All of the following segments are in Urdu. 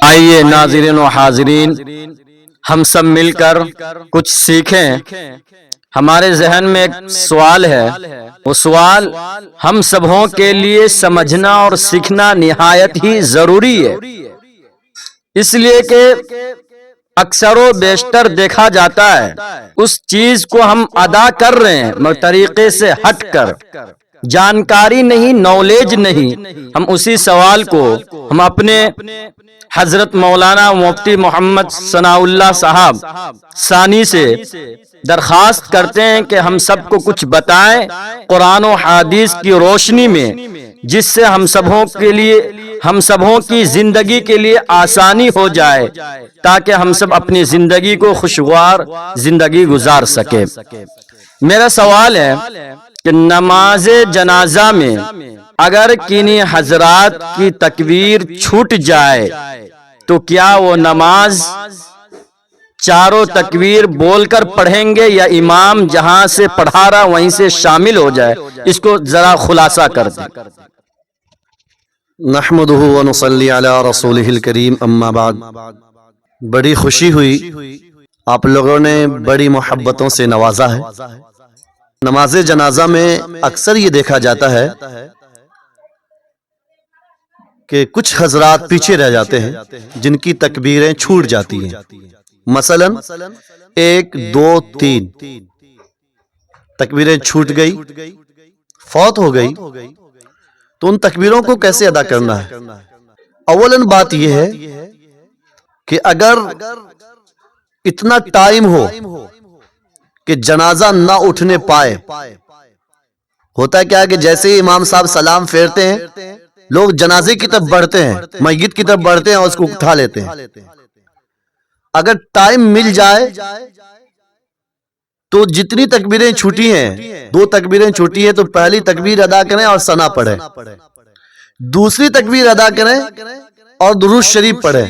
آئیے ناظرین و حاضرین، ہم سب مل کر کچھ سیکھیں۔ ہمارے ذہن میں ایک سوال ہے، وہ سوال ہم سبوں کے لیے سمجھنا اور سیکھنا نہایت ہی ضروری ہے، اس لیے کہ اکثر و بیشتر دیکھا جاتا ہے اس چیز کو ہم ادا کر رہے ہیں مگر طریقے سے ہٹ کر، جانکاری نہیں، نالج نہیں۔ ہم اسی سوال کو ہم اپنے حضرت مولانا مفتی محمد ثناء اللہ صاحب ثانی سے درخواست کرتے ہیں کہ ہم سب کو کچھ بتائیں قرآن و حدیث کی روشنی میں، جس سے ہم سبوں کی زندگی کے لیے آسانی ہو جائے، تاکہ ہم سب اپنی زندگی کو خوشگوار زندگی گزار سکیں۔ میرا سوال ہے کہ نماز جنازہ میں اگر کنی حضرات کی تکبیر چھوٹ جائے تو کیا وہ نماز چاروں تکبیر بول کر پڑھیں گے یا امام جہاں سے پڑھا رہا وہیں سے شامل ہو جائے؟ اس کو ذرا خلاصہ کر دیں۔ نحمدہ ونصلی علی رسولہ الکریم، اما بعد۔ بڑی خوشی ہوئی، آپ لوگوں نے بڑی محبتوں سے نوازا ہے۔ نماز جنازہ میں اکثر یہ دیکھا جاتا ہے کہ کچھ حضرات پیچھے رہ جاتے ہیں جن کی تکبیریں چھوٹ جاتی ہیں، مثلا 1 2 3 تکبیریں چھوٹ گئی، فوت ہو گئی، تو ان تکبیروں کو کیسے ادا کرنا ہے؟ اولاً بات یہ ہے کہ اگر اتنا ٹائم ہو کہ جنازہ نہ اٹھنے پائے، ہوتا ہے کیا کہ جیسے ہی امام صاحب سلام پھیرتے ہیں لوگ جنازے کی طرف بڑھتے ہیں، میت کی طرف بڑھتے ہیں اور اس کو اٹھا لیتے ہیں۔ اگر ٹائم مل جائے تو جتنی تکبیریں چھوٹی ہیں، 2 تکبیریں چھوٹی ہیں، تو پہلی تکبیر ادا کریں اور ثنا پڑھیں، دوسری تکبیر ادا کریں اور درود شریف پڑھیں،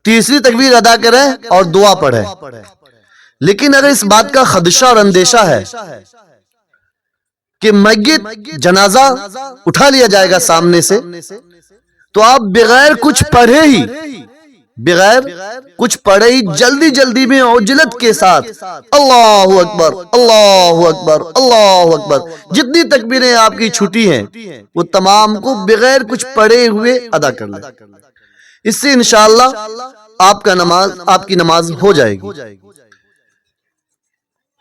تیسری تکبیر ادا کریں اور دعا پڑھیں۔ لیکن اگر اس بات کا خدشہ اور اندیشہ ہے کہ میت جنازہ اٹھا لیا جائے گا سامنے سے، تو آپ بغیر کچھ پڑھے ہی جلدی جلدی میں عجلت کے ساتھ اللہ اکبر اللہ اکبر اللہ اکبر، جتنی تکبیریں آپ کی چھٹی ہیں وہ تمام کو بغیر کچھ پڑھے ہوئے ادا کر لیں۔ اس سے انشاءاللہ آپ کی نماز ہو جائے گی۔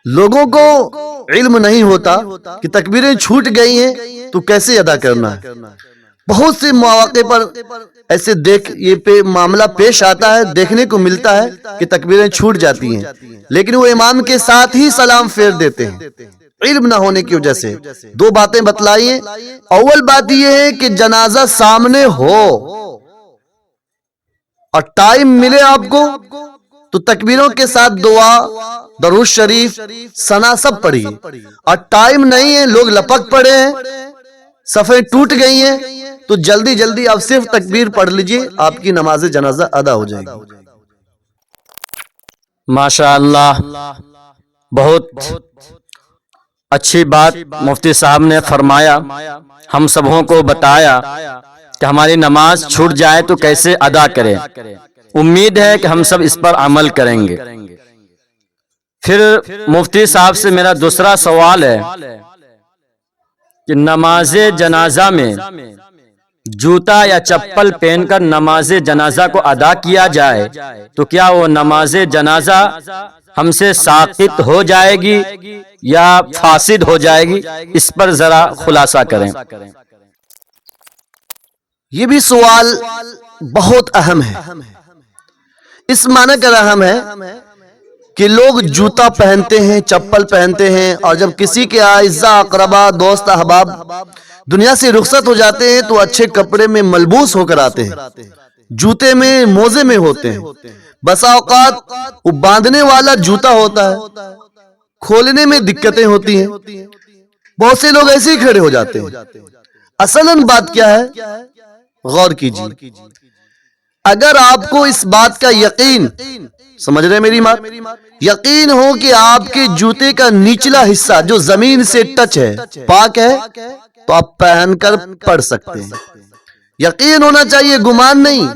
لوگوں کو علم نہیں ہوتا کہ تکبیریں چھوٹ گئی ہیں تو کیسے ادا کرنا ہے۔ بہت سے مواقع پر ایسے یہ معاملہ پیش آتا ہے، دیکھنے کو ملتا ہے کہ تکبیریں چھوٹ جاتی ہیں لیکن وہ امام کے ساتھ ہی سلام پھیر دیتے ہیں، علم نہ ہونے کی وجہ سے۔ 2 باتیں بتلائیے۔ اول بات یہ ہے کہ جنازہ سامنے ہو اور ٹائم ملے آپ کو تو تکبیروں کے ساتھ دعا، درود شریف، ثنا سب پڑھیے۔ اور ٹائم نہیں ہے، لوگ لپک پڑے ہیں، صفیں ٹوٹ گئی ہیں، تو جلدی جلدی آپ صرف تکبیر پڑھ لیجئے، آپ کی نماز جنازہ ادا ہو جائے گی۔ ماشاءاللہ، بہت اچھی بات مفتی صاحب نے فرمایا، ہم سبوں کو بتایا کہ ہماری نماز چھوٹ جائے تو کیسے ادا کریں۔ امید ہے کہ ہم سب اس پر عمل کریں گے۔ پھر مفتی صاحب سے میرا دوسرا سوال ہے کہ نماز جنازہ میں جوتا یا چپل پہن کر نماز جنازہ کو ادا کیا جائے تو کیا وہ نماز جنازہ ہم سے ساقط ہو جائے گی یا فاسد ہو جائے گی؟ اس پر ذرا خلاصہ کریں۔ یہ بھی سوال بہت اہم ہے، اس معنی کا اہم ہے کہ لوگ جوتا پہنتے ہیں، چپل پہنتے ہیں، اور جب کسی کے اعزاء اقربا دوست احباب دنیا سے رخصت ہو جاتے ہیں تو اچھے کپڑے میں ملبوس ہو کر آتے ہیں، جوتے میں، موزے میں ہوتے ہیں۔ بسا اوقات وہ باندھنے والا جوتا ہوتا ہے، کھولنے میں دقتیں ہوتی ہیں، بہت سے لوگ ایسے ہی کھڑے ہو جاتے ہیں۔ اصلاً بات کیا ہے؟ غور کیجیے۔ اگر آپ کو اس بات کا یقین، سمجھ رہے میری بات، یقین ہو کہ آپ کے جوتے کا نچلا حصہ جو زمین سے ٹچ ہے پاک ہے تو آپ پہن کر پڑھ سکتے ہیں۔ یقین ہونا چاہیے، گمان نہیں۔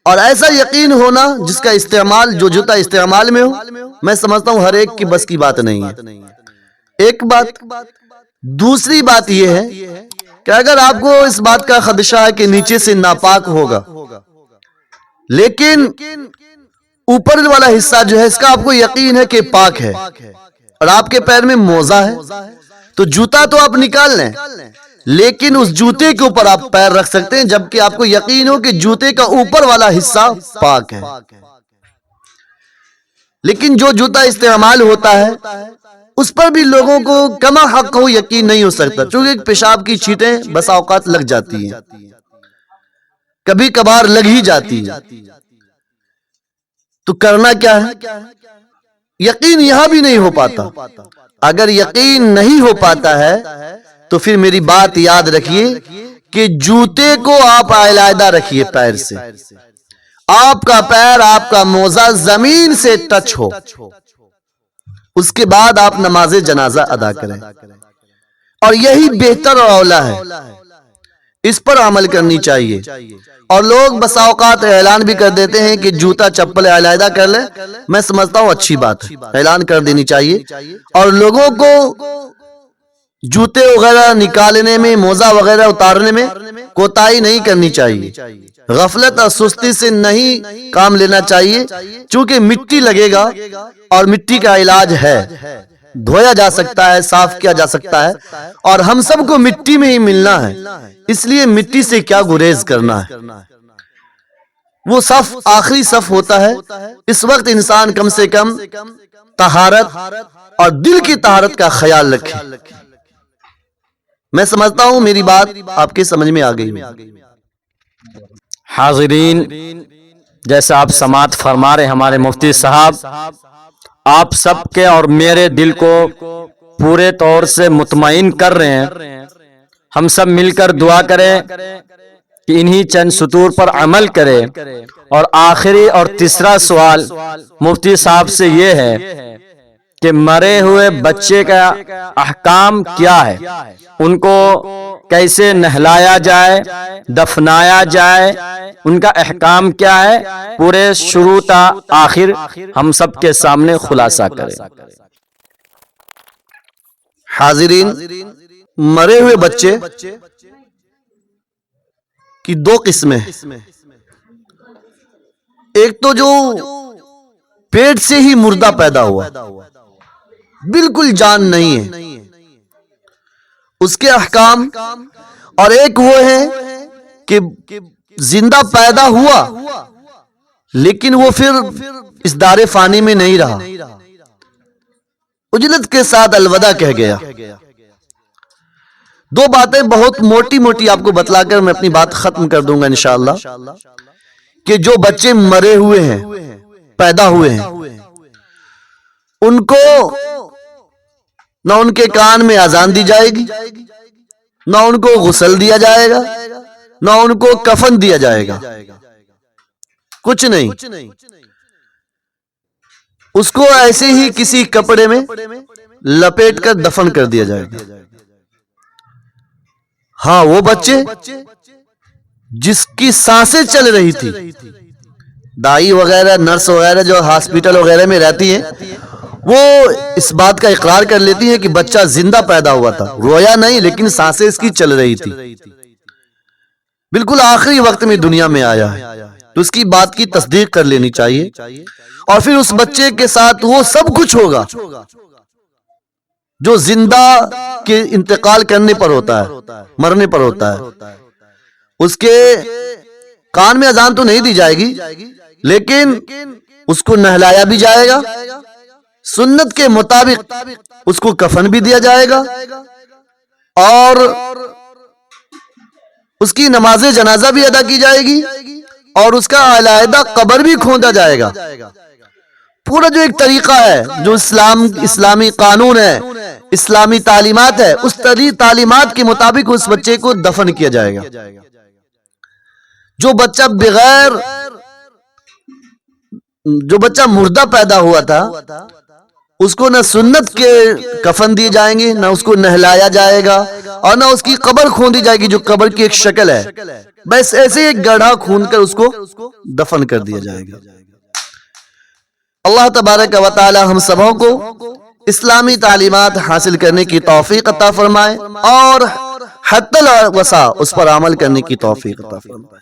اور ایسا یقین ہونا جس کا استعمال، جو جوتا استعمال میں ہو، میں سمجھتا ہوں ہر ایک کی بس کی بات نہیں ہے۔ ایک بات۔ دوسری بات یہ ہے کہ اگر آپ کو اس بات کا خدشہ ہے کہ نیچے سے ناپاک ہوگا، لیکن اوپر والا حصہ جو ہے اس کا آپ کو یقین ہے کہ پاک ہے، اور آپ کے پیر میں موزہ ہے، تو جوتا تو آپ نکال لیں، لیکن اس جوتے کے اوپر آپ پیر رکھ سکتے ہیں جبکہ آپ کو یقین ہو کہ جوتے کا اوپر والا حصہ پاک ہے۔ لیکن جو جوتا استعمال ہوتا ہے اس پر بھی لوگوں کو کما حق ہو یقین نہیں ہو سکتا، چونکہ پیشاب کی چھینٹیں بس اوقات لگ جاتی ہیں، کبھی کبھار لگ ہی جاتی ہیں، تو کرنا کیا ہے؟ یقین یہاں بھی نہیں ہو پاتا۔ اگر یقین نہیں ہو پاتا ہے تو پھر میری بات یاد رکھیے کہ جوتے کو آپ علیحدہ رکھیے، پیر سے آپ کا پیر، آپ کا موزہ زمین سے ٹچ ہو، اس کے بعد آپ نماز جنازہ ادا کریں، اور یہی بہتر اور اولیٰ ہے، اس پر عمل کرنی چاہیے۔ اور لوگ بسا اوقات اعلان بھی کر دیتے ہیں کہ جوتا چپل علیحدہ کر لیں، میں سمجھتا ہوں اچھی بات ہے، اعلان کر دینی چاہیے، اور لوگوں کو جوتے وغیرہ نکالنے میں، موزہ وغیرہ اتارنے میں کوتاہی نہیں کرنی چاہیے، غفلت اور سستی سے نہیں کام لینا چاہیے، چونکہ مٹی لگے گا اور مٹی کا علاج ہے، دھویا جا سکتا ہے، صاف کیا جا سکتا ہے، اور ہم سب کو مٹی میں ہی ملنا ہے، اس لیے مٹی سے کیا گریز کرنا ہے۔ وہ صف آخری صف ہوتا ہے، اس وقت انسان کم سے کم طہارت اور دل کی طہارت کا خیال رکھے۔ میں سمجھتا ہوں میری بات آپ کے سمجھ میں آ گئی۔ حاضرین، جیسا آپ سماعت فرما رہے ہمارے مفتی صاحب، آپ سب کے اور میرے دل کو پورے طور سے مطمئن کر رہے ہیں۔ ہم سب مل کر دعا کریں کہ انہی چند سطور پر عمل کرے۔ اور آخری اور تیسرا سوال مفتی صاحب سے یہ ہے کہ مرے ہوئے بچے کا احکام کیا ہے، ان کو کیسے نہلایا جائے، دفنایا جائے، ان کا احکام کیا ہے، پورے شروع تا آخر ہم سب کے سامنے خلاصہ کریں۔ حاضرین، مرے ہوئے بچے کی دو قسمیں، ایک تو جو پیٹ سے ہی مردہ پیدا ہوا، بالکل جان نہیں ہے، اس کے احکام، اور ایک وہ ہے کہ زندہ پیدا ہوا لیکن وہ پھر اس دار فانی میں نہیں رہا، اجلت کے ساتھ الوداع کہہ گیا۔ دو باتیں بہت موٹی موٹی آپ کو بتلا کر میں اپنی بات ختم کر دوں گا انشاءاللہ، کہ جو بچے مرے ہوئے ہیں، پیدا ہوئے ہیں، ان کو نہ ان کے کان میں اذان دی جائے گی، نہ ان کو غسل دیا جائے گا، نہ ان کو کفن دیا جائے گا، کچھ نہیں، اس کو ایسے ہی کسی کپڑے میں لپیٹ کر دفن کر دیا جائے گا۔ ہاں، وہ بچے جس کی سانسیں چل رہی تھی، دائی وغیرہ، نرس وغیرہ جو ہاسپٹل وغیرہ میں رہتی ہیں، وہ اس بات کا اقرار کر لیتی ہیں کہ بچہ زندہ پیدا ہوا تھا، رویا نہیں لیکن سانسیں اس کی چل رہی تھی، بالکل آخری وقت میں دنیا میں آیا ہے، تو اس کی بات کی تصدیق کر لینی چاہیے۔ اور پھر اس بچے کے ساتھ وہ سب کچھ ہوگا جو زندہ کے انتقال کرنے پر ہوتا ہے، مرنے پر ہوتا ہے۔ اس کے کان میں اذان تو نہیں دی جائے گی، لیکن اس کو نہلایا بھی جائے گا، سنت کے مطابق اس کو کفن بھی دیا جائے گا، اور اس کی نماز جنازہ بھی ادا کی جائے گی، اور اس کا علیحدہ قبر بھی کھودا جائے گا۔ پورا جو ایک طریقہ ہے، جو اسلامی قانون ہے، اسلامی تعلیمات ہے، اس تعلیمات کے مطابق اس بچے کو دفن کیا جائے گا۔ جو بچہ مردہ پیدا ہوا تھا، اس کو نہ سنت کے کفن دیے جائیں گے، نہ اس کو نہلایا جائے گا، اور نہ اس کی قبر کھودی جائے گی جو قبر کی ایک شکل ہے، بس ایسے ہی ایک گڑھا کھود کر اس کو دفن کر دیا جائے گا۔ اللہ تبارک و تعالی ہم سبوں کو اسلامی تعلیمات حاصل کرنے کی توفیق عطا فرمائے اور حتی الوسع اس پر عمل کرنے کی توفیق عطا فرمائے۔